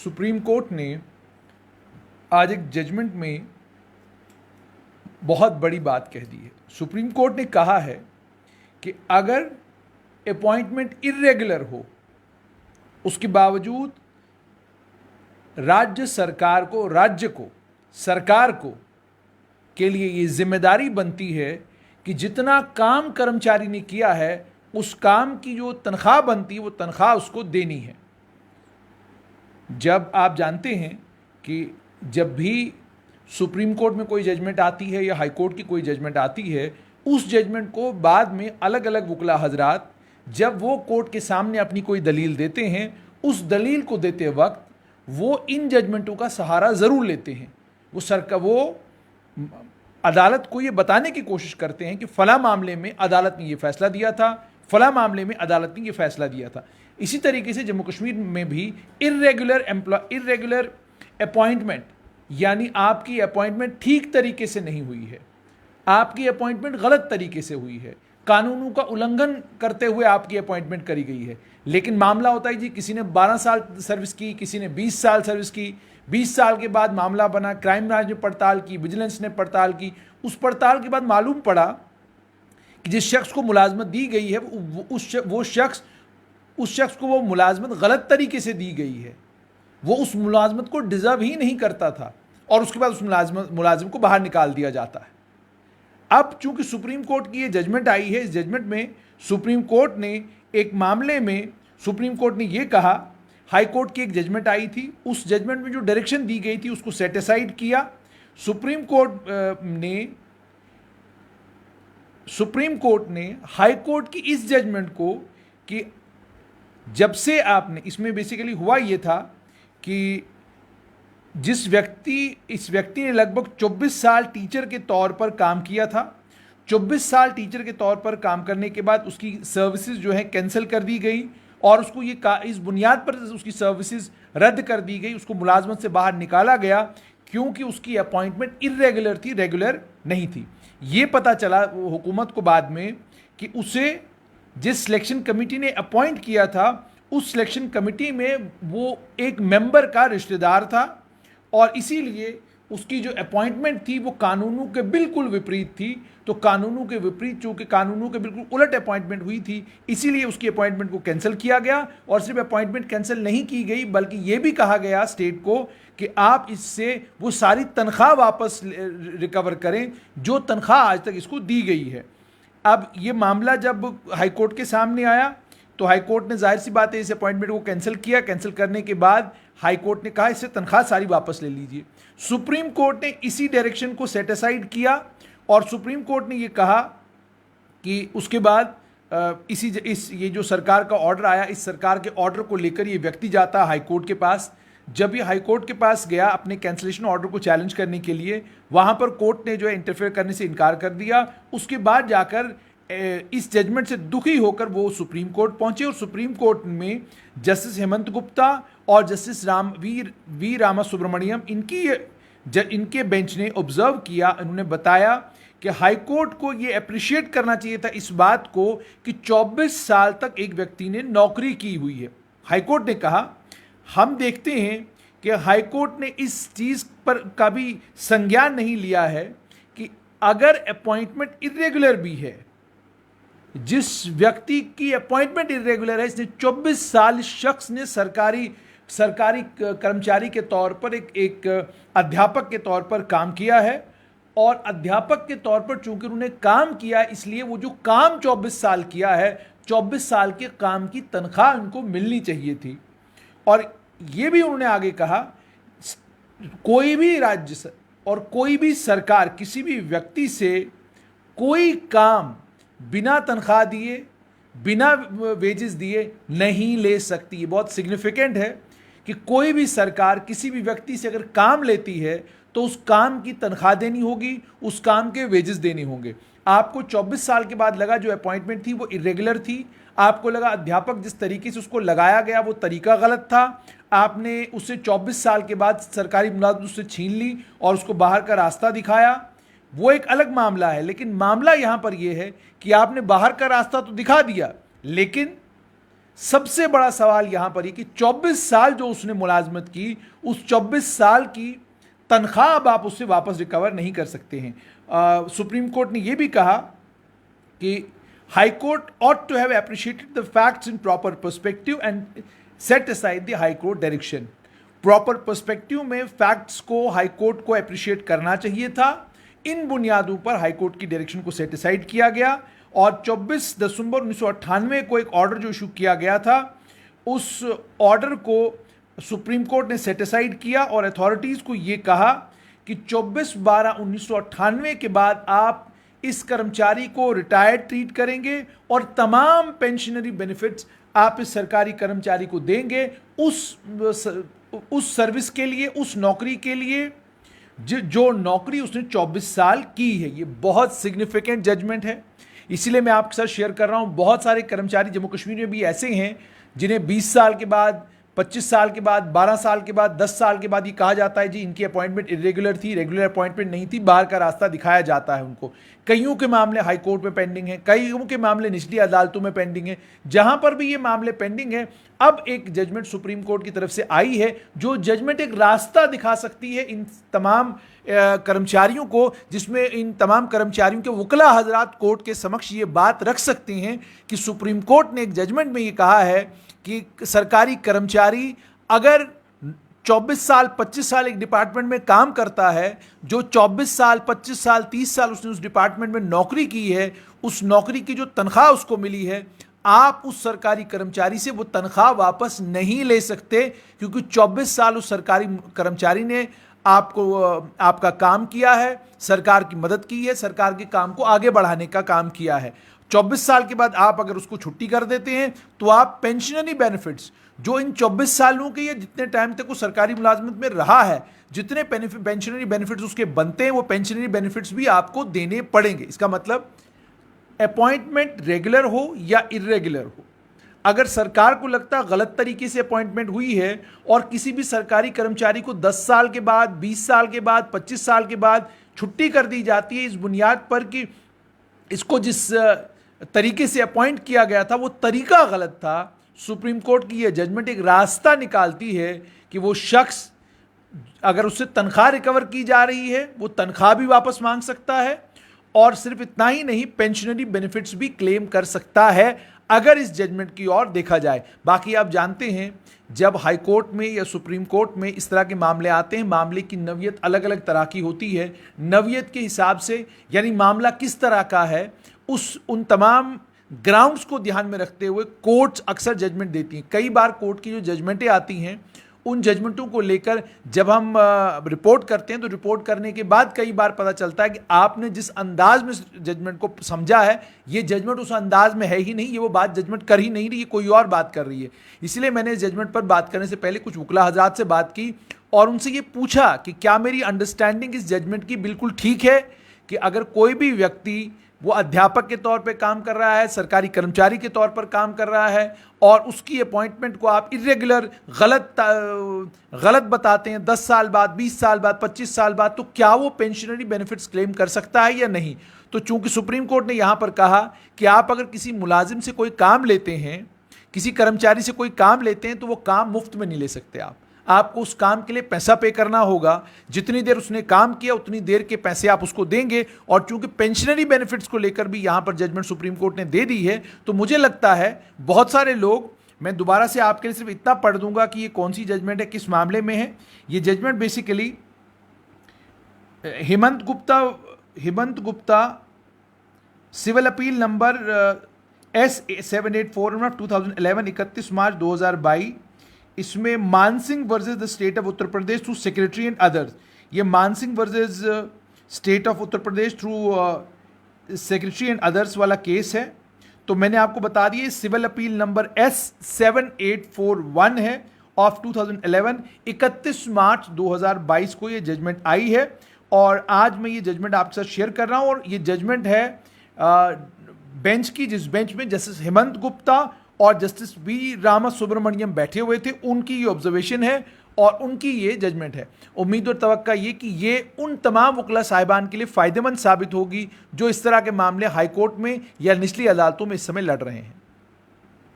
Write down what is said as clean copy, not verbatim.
Supreme court ने आज एक जजमेंट में बहुत बड़ी बात कह दी है। सुप्रीम कोर्ट ने कहा है कि अगर अपॉइंटमेंट इर्रेगुलर हो, उसके बावजूद सरकार को के लिए ये जिम्मेदारी बनती है कि जितना काम कर्मचारी ने किया है उस काम की जो तनख्वाह बनती है वो तनख्वाह उसको देनी है। जब आप जानते हैं कि जब भी सुप्रीम कोर्ट में कोई जजमेंट आती है या हाई कोर्ट की कोई जजमेंट आती है, उस जजमेंट को बाद में अलग अलग वकील हजरात जब वो कोर्ट के सामने अपनी कोई दलील देते हैं, उस दलील को देते वक्त वो इन जजमेंटों का सहारा ज़रूर लेते हैं। वो अदालत को ये बताने की कोशिश करते हैं कि फ़ला मामले में अदालत ने ये फ़ैसला दिया था, फ़ला मामले में अदालत ने ये फ़ैसला दिया था। इसी तरीके से जम्मू कश्मीर में भी इर्रेगुलर अपॉइंटमेंट, यानी आपकी अपॉइंटमेंट ठीक तरीके से नहीं हुई है, आपकी अपॉइंटमेंट गलत तरीके से हुई है, कानूनों का उल्लंघन करते हुए आपकी अपॉइंटमेंट करी गई है। लेकिन मामला होता है जी, किसी ने 12 साल सर्विस की, किसी ने 20 साल सर्विस की, 20 साल के बाद मामला बना, क्राइम ब्रांच ने पड़ताल की, विजिलेंस ने पड़ताल की, उस पड़ताल के बाद मालूम पड़ा कि जिस शख्स को मुलाजमत दी गई है उस शख्स को वो मुलाजमत गलत तरीके से दी गई है, वो उस मुलाजमत को डिज़र्व ही नहीं करता था और उसके बाद उस मुलाजिम को बाहर निकाल दिया जाता है। अब चूंकि सुप्रीम कोर्ट की ये जजमेंट आई है, इस जजमेंट में सुप्रीम कोर्ट ने एक मामले में सुप्रीम कोर्ट ने ये कहा, हाई कोर्ट की एक जजमेंट आई थी, उस जजमेंट में जो डायरेक्शन दी गई थी उसको सेटिसाइड किया। सुप्रीम कोर्ट ने हाई कोर्ट की इस जजमेंट को कि जब से आपने, इसमें बेसिकली हुआ ये था कि इस व्यक्ति ने लगभग 24 साल टीचर के तौर पर काम किया था। 24 साल टीचर के तौर पर काम करने के बाद उसकी सर्विसेज जो है कैंसिल कर दी गई और उसको इस बुनियाद पर उसकी सर्विसेज रद्द कर दी गई, उसको मुलाजमत से बाहर निकाला गया क्योंकि उसकी अपॉइंटमेंट इर्रेगुलर थी, रेगुलर नहीं थी। ये पता चला हुकूमत को बाद में कि उसे जिस सिलेक्शन कमेटी ने अपॉइंट किया था, उस सिलेक्शन कमेटी में वो एक मेंबर का रिश्तेदार था और इसीलिए उसकी जो अपॉइंटमेंट थी वो कानूनों के बिल्कुल विपरीत थी। तो कानूनों के विपरीत, चूंकि कानूनों के बिल्कुल उलट अपॉइंटमेंट हुई थी, इसीलिए उसकी अपॉइंटमेंट को कैंसिल किया गया। और सिर्फ अपॉइंटमेंट कैंसिल नहीं की गई बल्कि ये भी कहा गया स्टेट को कि आप इससे वो सारी तनख्वाह वापस रिकवर करें जो तनख्वाह आज तक इसको दी गई है। अब ये मामला जब हाईकोर्ट के सामने आया तो हाईकोर्ट ने जाहिर सी बात है इस अपॉइंटमेंट को कैंसिल किया। कैंसिल करने के बाद हाईकोर्ट ने कहा इससे तनख्वाह सारी वापस ले लीजिए। सुप्रीम कोर्ट ने इसी डायरेक्शन को सेटिसाइड किया और सुप्रीम कोर्ट ने ये कहा कि उसके बाद ये जो सरकार का ऑर्डर आया, इस सरकार के ऑर्डर को लेकर ये व्यक्ति जाता हाईकोर्ट के पास। जब ये हाईकोर्ट के पास गया अपने कैंसिलेशन ऑर्डर को चैलेंज करने के लिए, वहां पर कोर्ट ने जो है इंटरफेयर करने से इनकार कर दिया। उसके बाद जाकर इस जजमेंट से दुखी होकर वो सुप्रीम कोर्ट पहुंचे और सुप्रीम कोर्ट में जस्टिस हेमंत गुप्ता और जस्टिस वी रामासुब्रमण्यम इनके बेंच ने ऑब्जर्व किया। उन्होंने बताया कि हाई कोर्ट को ये अप्रिशिएट करना चाहिए था इस बात को कि 24 साल तक एक व्यक्ति ने नौकरी की हुई है। हाई कोर्ट ने कहा हम देखते हैं कि हाई कोर्ट ने इस चीज़ पर कभी संज्ञान नहीं लिया है कि अगर अपॉइंटमेंट इर्रेगुलर भी है, जिस व्यक्ति की अपॉइंटमेंट इर्रेगुलर है, इसने 24 साल इस शख्स ने सरकारी कर्मचारी के तौर पर एक अध्यापक के तौर पर काम किया है और अध्यापक के तौर पर चूंकि उन्होंने काम किया इसलिए वो जो काम 24 साल किया है, 24 साल के काम की तनख्वाह उनको मिलनी चाहिए थी। और ये भी उन्होंने आगे कहा कोई भी राज्य और कोई भी सरकार किसी भी व्यक्ति से कोई काम बिना तनख्वाह दिए, बिना वेजेस दिए नहीं ले सकती। ये बहुत सिग्निफिकेंट है कि कोई भी सरकार किसी भी व्यक्ति से अगर काम लेती है तो उस काम की तनख्वाह देनी होगी, उस काम के वेजेस देने होंगे। आपको 24 साल के बाद लगा जो अपॉइंटमेंट थी वो इरेगुलर थी, आपको लगा अध्यापक जिस तरीके से उसको लगाया गया वो तरीका गलत था, आपने उससे 24 साल के बाद सरकारी मुलाजमत उससे छीन ली और उसको बाहर का रास्ता दिखाया, वो एक अलग मामला है। लेकिन मामला यहां पर यह है कि आपने बाहर का रास्ता तो दिखा दिया, लेकिन सबसे बड़ा सवाल यहां पर ही कि 24 साल जो उसने मुलाजमत की, उस 24 साल की तनख्वाह अब आप उससे वापस रिकवर नहीं कर सकते हैं। सुप्रीम कोर्ट ने यह भी कहा कि high court ought to have appreciated the facts in proper perspective and set aside the high court direction. Proper perspective में फैक्ट्स को हाई कोर्ट को एप्रिशिएट करना चाहिए था। इन बुनियादों पर हाई कोर्ट की डायरेक्शन को सेट असाइड किया गया और 24 दिसंबर 1998 को एक ऑर्डर जो इशू किया गया था, उस ऑर्डर को सुप्रीम कोर्ट ने सेट असाइड किया और अथॉरिटीज को यह कहा कि 24/12/1998 के बाद आप इस कर्मचारी को रिटायर्ड ट्रीट करेंगे और तमाम पेंशनरी बेनिफिट्स आप इस सरकारी कर्मचारी को देंगे उस सर्विस के लिए, उस नौकरी के लिए जो नौकरी उसने 24 साल की है। ये बहुत सिग्निफिकेंट जजमेंट है, इसीलिए मैं आपके साथ शेयर कर रहा हूं। बहुत सारे कर्मचारी जम्मू कश्मीर में भी ऐसे हैं जिन्हें 20 साल के बाद, 25 साल के बाद, 12 साल के बाद, 10 साल के बाद ये कहा जाता है जी इनकी अपॉइंटमेंट इरेगुलर थी, रेगुलर अपॉइंटमेंट नहीं थी, बाहर का रास्ता दिखाया जाता है उनको। कईयों के मामले हाई कोर्ट में पेंडिंग है, कईयों के मामले निचली अदालतों में पेंडिंग है। जहां पर भी ये मामले पेंडिंग है, अब एक जजमेंट सुप्रीम कोर्ट की तरफ से आई है, जो जजमेंट एक रास्ता दिखा सकती है इन तमाम कर्मचारियों को, जिसमें इन तमाम कर्मचारियों के वकला हजरात कोर्ट के समक्ष ये बात रख सकते हैं कि सुप्रीम कोर्ट ने एक जजमेंट में ये कहा है कि सरकारी कर्मचारी अगर 24 साल 25 साल एक डिपार्टमेंट में काम करता है, जो 24 साल 25 साल 30 साल उसने उस डिपार्टमेंट में नौकरी की है, उस नौकरी की जो तनख्वाह उसको मिली है, आप उस सरकारी कर्मचारी से वो तनख्वाह वापस नहीं ले सकते, क्योंकि 24 साल उस सरकारी कर्मचारी ने आपका काम किया है, सरकार की मदद की है, सरकार के काम को आगे बढ़ाने का काम किया है। 24 साल के बाद आप अगर उसको छुट्टी कर देते हैं तो आप पेंशनरी बेनिफिट्स जो इन 24 सालों के, या जितने टाइम तक वो सरकारी मुलाजमत में रहा है, जितने पेंशनरी बेनिफिट्स उसके बनते हैं, वो पेंशनरी बेनिफिट्स भी आपको देने पड़ेंगे। इसका मतलब अपॉइंटमेंट रेगुलर हो या इरेगुलर हो, अगर सरकार को लगता है गलत तरीके से अपॉइंटमेंट हुई है और किसी भी सरकारी कर्मचारी को 10 साल के बाद, 20 साल के बाद, 25 साल के बाद छुट्टी कर दी जाती है इस बुनियाद पर कि इसको जिस तरीके से अपॉइंट किया गया था वो तरीका गलत था, सुप्रीम कोर्ट की यह जजमेंट एक रास्ता निकालती है कि वो शख्स अगर उससे तनख्वाह रिकवर की जा रही है, वो तनख्वाह भी वापस मांग सकता है और सिर्फ इतना ही नहीं, पेंशनरी बेनिफिट्स भी क्लेम कर सकता है, अगर इस जजमेंट की ओर देखा जाए। बाकी आप जानते हैं जब हाई कोर्ट में या सुप्रीम कोर्ट में इस तरह के मामले आते हैं, मामले की नवियत अलग अलग तरह की होती है। नवियत के हिसाब से, यानी मामला किस तरह का है, उन तमाम ग्राउंड्स को ध्यान में रखते हुए कोर्ट्स अक्सर जजमेंट देती हैं। कई बार कोर्ट की जो जजमेंटें आती हैं, उन जजमेंटों को लेकर जब हम रिपोर्ट करते हैं तो रिपोर्ट करने के बाद कई बार पता चलता है कि आपने जिस अंदाज में जजमेंट को समझा है, ये जजमेंट उस अंदाज में है ही नहीं, ये वो बात जजमेंट कर ही नहीं रही, ये कोई और बात कर रही है। इसलिए मैंने इस जजमेंट पर बात करने से पहले कुछ वकला हजरात से बात की और उनसे ये पूछा कि क्या मेरी अंडरस्टैंडिंग इस जजमेंट की बिल्कुल ठीक है कि अगर कोई भी व्यक्ति वो अध्यापक के तौर पे काम कर रहा है, सरकारी कर्मचारी के तौर पर काम कर रहा है और उसकी अपॉइंटमेंट को आप इरेगुलर, गलत बताते हैं 10 साल बाद, 20 साल बाद, 25 साल बाद, तो क्या वो पेंशनरी बेनिफिट्स क्लेम कर सकता है या नहीं। तो चूंकि सुप्रीम कोर्ट ने यहां पर कहा कि आप अगर किसी मुलाजिम से कोई काम लेते हैं, किसी कर्मचारी से कोई काम लेते हैं, तो वो काम मुफ्त में नहीं ले सकते। आपको उस काम के लिए पैसा पे करना होगा, जितनी देर उसने काम किया उतनी देर के पैसे आप उसको देंगे। और चूंकि पेंशनरी बेनिफिट्स को लेकर भी यहां पर जजमेंट सुप्रीम कोर्ट ने दे दी है, तो मुझे लगता है बहुत सारे लोग, मैं दोबारा से आपके लिए सिर्फ इतना पढ़ दूंगा कि ये कौन सी जजमेंट है, किस मामले में है। ये judgment basically Hemant Gupta civil appeal number S784 2011 31 March 2022, इसमें Mansingh versus the state of Uttar Pradesh through secretary and others. ये Mansingh versus state of Uttar Pradesh through secretary and others वाला केस है। तो मैंने आपको बता दिया सिविल अपील नंबर S7841 है ऑफ 2011, 31 मार्च 2022 को ये जजमेंट आई है और आज मैं ये जजमेंट आपके साथ शेयर कर रहा हूँ। और ये जजमेंट है बेंच की, जिस बेंच में जस्टिस हेमंत गुप्ता और जस्टिस वी रामासुब्रमण्यम बैठे हुए थे, उनकी ये ऑब्जर्वेशन है और उनकी ये जजमेंट है। उम्मीद और तवक्का ये कि ये उन तमाम वकला साहिबान के लिए फ़ायदेमंद साबित होगी जो इस तरह के मामले हाई कोर्ट में या निचली अदालतों में इस समय लड़ रहे हैं।